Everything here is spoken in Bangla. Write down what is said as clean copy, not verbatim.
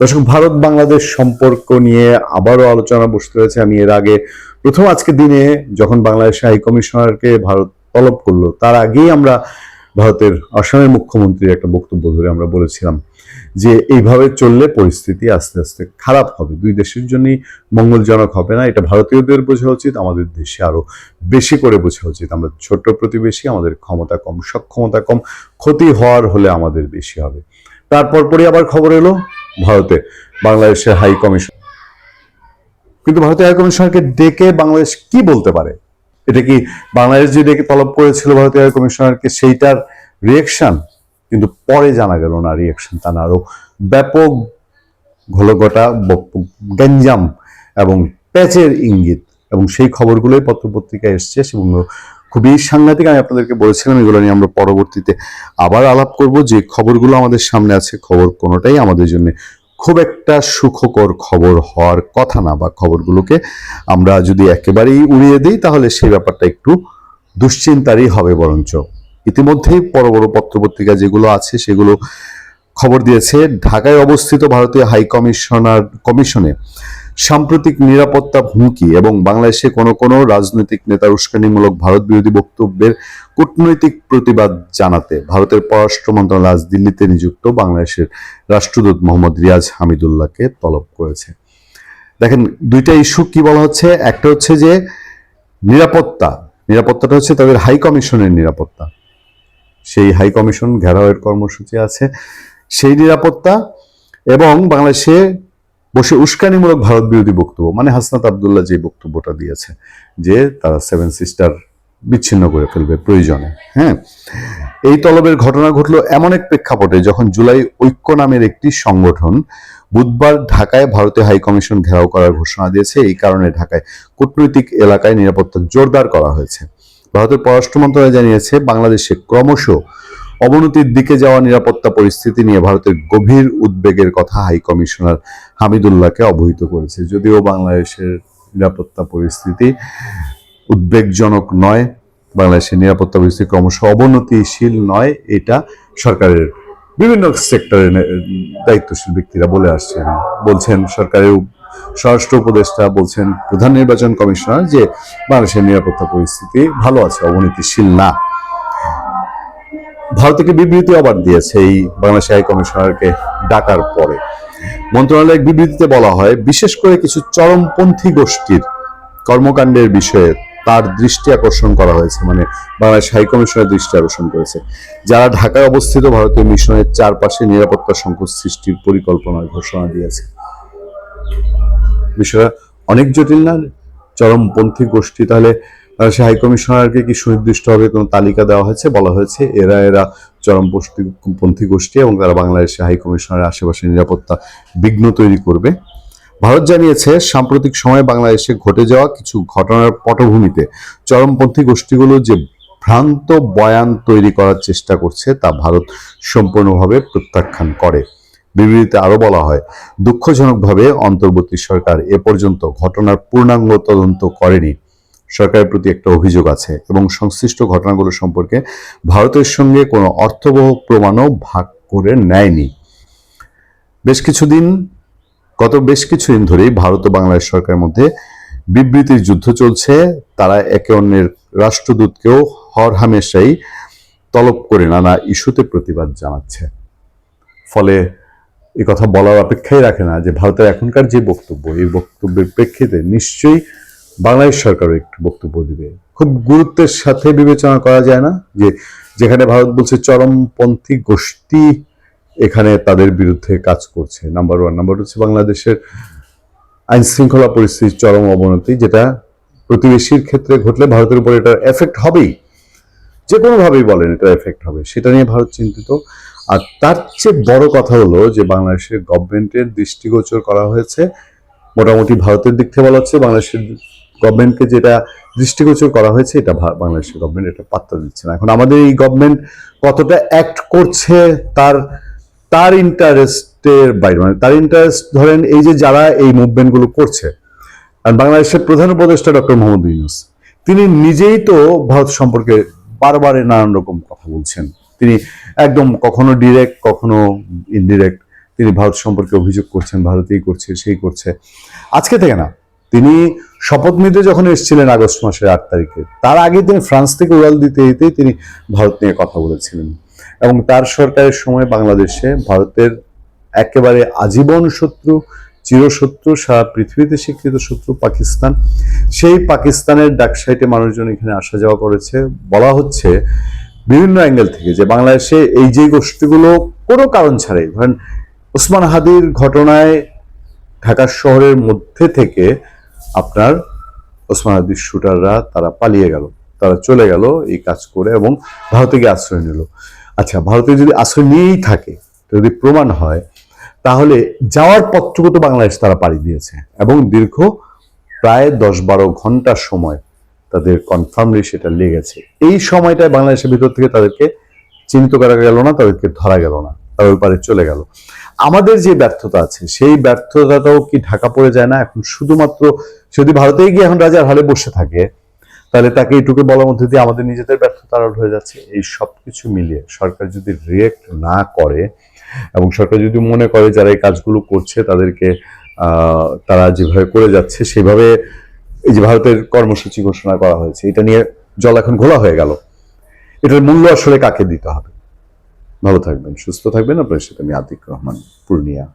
দর্শক, ভারত বাংলাদেশ সম্পর্ক নিয়ে আবারও আলোচনা বসতে হয়েছে। আমি এর আগে প্রথম আজকে দিনে যখন বাংলাদেশের হাই কমিশনারকে ভারত তলব করলো, তার আগেই আমরা ভারতের আসামের মুখ্যমন্ত্রীর একটা বক্তব্য ধরে আমরা বলেছিলাম যে এইভাবে চললে পরিস্থিতি আস্তে আস্তে খারাপ হবে, দুই দেশের জন্যই মঙ্গলজনক হবে না। এটা ভারতীয়দের বোঝা উচিত, আমাদের দেশে আরো বেশি করে বোঝা উচিত। আমরা ছোট্ট প্রতিবেশী, আমাদের ক্ষমতা কম, সক্ষমতা কম, ক্ষতি হওয়ার হলে আমাদের বেশি হবে। তারপর পরই আবার খবর এলো ভারতে বাংলাদেশের হাই কমিশন, কিন্তু ভারতীয় হাই কমিশনারকে ডেকে বাংলাদেশ কি বলতে পারে? এটা কি বাংলাদেশ যে ডেকে তলব করেছিল ভারতীয় হাই কমিশনারকে সেইটার রিয়েকশন? কিন্তু পরে জানা গেল না রিয়েকশন, তা না আরো ব্যাপক ঘোলঘটা, গঞ্জাম এবং প্যাচের ইঙ্গিত, এবং সেই খবরগুলোই পত্রপত্রিকায় এসছে এবং খুবই সাংঘাতিক। আমি আপনাদেরকে বলেছিলাম এগুলো নিয়ে আমরা পরবর্তীতে আবার আলাপ করব। যে খবরগুলো আমাদের সামনে আছে, খবর কোনোটাই আমাদের জন্য খুব একটা সুখকর খবর হওয়ার কথা না, বা খবরগুলোকে আমরা যদি একেবারেই উড়িয়ে দিই তাহলে সেই ব্যাপারটা একটু দুশ্চিন্তারই হবে। বরঞ্চ ইতিমধ্যেই বড় বড় পত্রপত্রিকা যেগুলো আছে সেগুলো খবর দিয়েছে ঢাকায় অবস্থিত ভারতীয় হাই কমিশনে সাম্প্রতিক নিরাপত্তা হুমকি এবং বাংলাদেশে কোনো কোনো রাজনৈতিক নেতার উস্কানিমূলক ভারত বিরোধী বক্তব্যের কূটনৈতিক প্রতিবাদ জানাতে ভারতের পররাষ্ট্র মন্ত্রণালয় আজ দিল্লিতে নিযুক্ত বাংলাদেশের রাষ্ট্রদূত মোহাম্মদ রিয়াজ হামিদুল্লাহকে তলব করেছে। দেখেন, দুইটা ইস্যু কি বলা হচ্ছে। একটা হচ্ছে যে নিরাপত্তাটা হচ্ছে তাদের হাই কমিশনের নিরাপত্তা, সেই হাই কমিশন ঘেরাওয়ের কর্মসূচি আছে, সেই নিরাপত্তা, এবং বাংলাদেশে বসে উস্কানিমূলক ভারত বিরোধী বক্তব্য, মানে হাসনাত আবদুল্লাহ যে বক্তব্যটা দিয়েছে যে তারা সেভেন সিস্টার বিচ্ছিন্ন করে ফেলবে প্রয়োজনে। হ্যাঁ, এই তলবের ঘটনা ঘটলো এমন এক প্রেক্ষাপটে যখন জুলাই ঐক্য নামের একটি সংগঠন বুধবার ঢাকায় ভারতীয় হাই কমিশন ঘেরাও করার ঘোষণা দিয়েছে। এই কারণে ঢাকায় কূটনৈতিক এলাকায় নিরাপত্তা জোরদার করা হয়েছে। ভারতের পররাষ্ট্র মন্ত্রণালয় জানিয়েছে বাংলাদেশে ক্রমশ অবনতির দিকে যাওয়া নিরাপত্তা পরিস্থিতি নিয়ে ভারতের গভীর উদ্বেগের কথা হাই কমিশনার হামিদুল্লাহকে অবহিত করেছে। যদিও বাংলাদেশের নিরাপত্তা পরিস্থিতি উদ্বেগজনক নয়, বাংলাদেশের নিরাপত্তা পরিস্থিতি ক্রমশ অবনতিশীল নয়, এটা সরকারের বিভিন্ন সেক্টরের দায়িত্বশীল ব্যক্তিরা বলে আসছেন। বলছেন সরকারের স্বরাষ্ট্র উপদেষ্টা, বলছেন প্রধান নির্বাচন কমিশনার যে বাংলাদেশের নিরাপত্তা পরিস্থিতি ভালো আছে, অবনতিশীল না। ভারত থেকে বিবৃতি আবার দিয়েছে এই বাংলাদেশ হাই কমিশনারকে ডাকার পরে। মন্ত্রণালয়ের বিবৃতিতে বলা হয়, বিশেষ করে কিছু চরমপন্থী গোষ্ঠীর কর্মকাণ্ডের বিষয়ে তার দৃষ্টি আকর্ষণ করা হয়েছে, মানে বাংলাদেশ হাই কমিশনের দৃষ্টি আকর্ষণ করেছে, যারা ঢাকায় অবস্থিত ভারতীয় মিশনের চারপাশে নিরাপত্তা সংকট সৃষ্টির পরিকল্পনার ঘোষণা দিয়েছে। বিষয়টা অনেক জটিল না? চরমপন্থী গোষ্ঠী, তাহলে সে হাই কমিশনারকে কি সুনির্দিষ্টভাবে কোনো তালিকা দেওয়া হয়েছে? বলা হয়েছে এরা চরমপন্থী গোষ্ঠী এবং তারা বাংলাদেশে হাই কমিশনারের আশেপাশে নিরাপত্তা বিঘ্ন তৈরি করবে। ভারত জানিয়েছে সাম্প্রতিক সময়ে বাংলাদেশে ঘটে যাওয়া কিছু ঘটনার পটভূমিতে চরমপন্থী গোষ্ঠীগুলো যে ভ্রান্ত বয়ান তৈরি করার চেষ্টা করছে তা ভারত সম্পূর্ণভাবে প্রত্যাখ্যান করে। বিবৃতিতে আরো বলা হয়, দুঃখজনকভাবে অন্তর্বর্তী সরকার এ পর্যন্ত ঘটনার পূর্ণাঙ্গ তদন্ত করেনি। সরকারের প্রতি একটা অভিযোগ আছে এবং সংশ্লিষ্ট ঘটনাগুলো সম্পর্কে ভারতের সঙ্গে কোনো অর্থবহ প্রমাণও ভাগ করে নেয়নি। গত বেশ কিছুদিন ধরেই ভারত ও বাংলাদেশ সরকারের মধ্যে বিবৃতির যুদ্ধ চলছে। তারা একে অন্যের রাষ্ট্রদূতকেও হরহামেশাই তলব করে নানা ইস্যুতে প্রতিবাদ জানাচ্ছে। ফলে এই কথা বলার অপেক্ষাই রাখে না যে ভারতের এখনকার যে বক্তব্য, এই বক্তব্যের প্রেক্ষিতে নিশ্চয়ই বাংলাদেশ সরকারও একটু বক্তব্য দিবে। খুব গুরুত্বের সাথে বিবেচনা করা যায় না যে যেখানে ভারত বলছে চরমপন্থী গোষ্ঠী এখানে তাদের বিরুদ্ধে কাজ করছে, নাম্বার ওয়ান। নাম্বার টু হচ্ছে বাংলাদেশের আইন শৃঙ্খলা পরিস্থিতির চরম অবনতি, যেটা প্রতিবেশীর ক্ষেত্রে ঘটলে ভারতের উপর এটার এফেক্ট হবেই, যে কোনোভাবেই বলেন এটার এফেক্ট হবে, সেটা নিয়ে ভারত চিন্তিত। আর তার চেয়ে বড় কথা হলো যে বাংলাদেশের গভর্নমেন্টের দৃষ্টিগোচর করা হয়েছে, মোটামুটি ভারতের দিক থেকে বলা হচ্ছে বাংলাদেশের গভর্নমেন্টকে যেটা দৃষ্টিগোচর করা হয়েছে এটা বাংলাদেশের গভর্নমেন্ট এটা পাত্তা দিচ্ছে না। এখন আমাদের এই গভর্নমেন্ট কতটা অ্যাক্ট করছে তার ইন্টারেস্টের বাইরে, মানে তার ইন্টারেস্ট, ধরেন এই যে যারা এই মুভমেন্টগুলো করছে, আর বাংলাদেশের প্রধান উপদেষ্টা ডক্টর মোহাম্মদ ইউনূস, তিনি নিজেই তো ভারত সম্পর্কে বারবার নানান রকম কথা বলছেন। তিনি একদম কখনো ডিরেক্ট কখনো ইনডিরেক্ট তিনি ভারত সম্পর্কে অভিযোগ করছেন, ভারতেই করছে, সেই করছে। আজকে থেকে না, তিনি শপথ নিতে যখন এসেছিলেন আগস্ট মাসের 8 তারিখে, তার আগে তিনি ফ্রান্স থেকে উড়াল দিতে দিতেই তিনি ভারত নিয়ে কথা বলেছিলেন। এবং তার সরকারের সময় বাংলাদেশে ভারতের একেবারে আজীবন শত্রু, চিরশত্রু, সারা পৃথিবীতে স্বীকৃত শত্রু পাকিস্তান। সেই পাকিস্তানের ডাকসাইটে মানুষজন এখানে আসা যাওয়া করেছে। বলা হচ্ছে বিভিন্ন অ্যাঙ্গেল থেকে যে বাংলাদেশে এই যে গোষ্ঠীগুলো কোনো কারণ ছাড়াই, ধরেন ওসমান হাদির ঘটনায় ঢাকা শহরের মধ্যে থেকে আপনার ওসমান হাদির শুটাররা তারা পালিয়ে গেল, তারা চলে গেল এই কাজ করে এবং ভারতে গিয়ে আশ্রয় নিল। আচ্ছা, ভারতে যদি আশ্রয় নিয়েই থাকে, যদি প্রমাণ হয়, তাহলে যাওয়ার পথটুকু তো বাংলাদেশ তারা পাড়ি দিয়েছে এবং দীর্ঘ প্রায় 10-12 ঘন্টার সময় তাদের কনফার্মলি সেটা লেগেছে। এই সময়টায় বাংলাদেশের ভিতর থেকে তাদেরকে চিহ্নিত করা গেল না, তাদেরকে ধরা গেল না, তারা ওই পারে চলে গেল। আমাদের যে ব্যর্থতা আছে সেই ব্যর্থতাটাও কি ঢাকা পড়ে যায় না এখন? শুধুমাত্র যদি ভারতে গিয়ে এখন রাজার হলে বসে থাকে, তাহলে তাকে এইটুকু বলার মধ্যে দিয়ে আমাদের নিজেদের ব্যর্থতা আড়াল হয়ে যাচ্ছে। এই সবকিছু মিলিয়ে সরকার যদি রিয়েক্ট না করে এবং সরকার যদি মনে করে যারা এই কাজগুলো করছে তাদেরকে তারা যেভাবে করে যাচ্ছে সেভাবে, এই যে ভারতের কর্মসূচি ঘোষণা করা হয়েছে, এটা নিয়ে জল এখন ঘোলা হয়ে গেল, এটার মূল্য আসলে কাকে দিতে হবে? ভালো থাকবেন, সুস্থ থাকবেন। আপনার সাথে আমি আতিক রহমান, পূর্ণিয়া।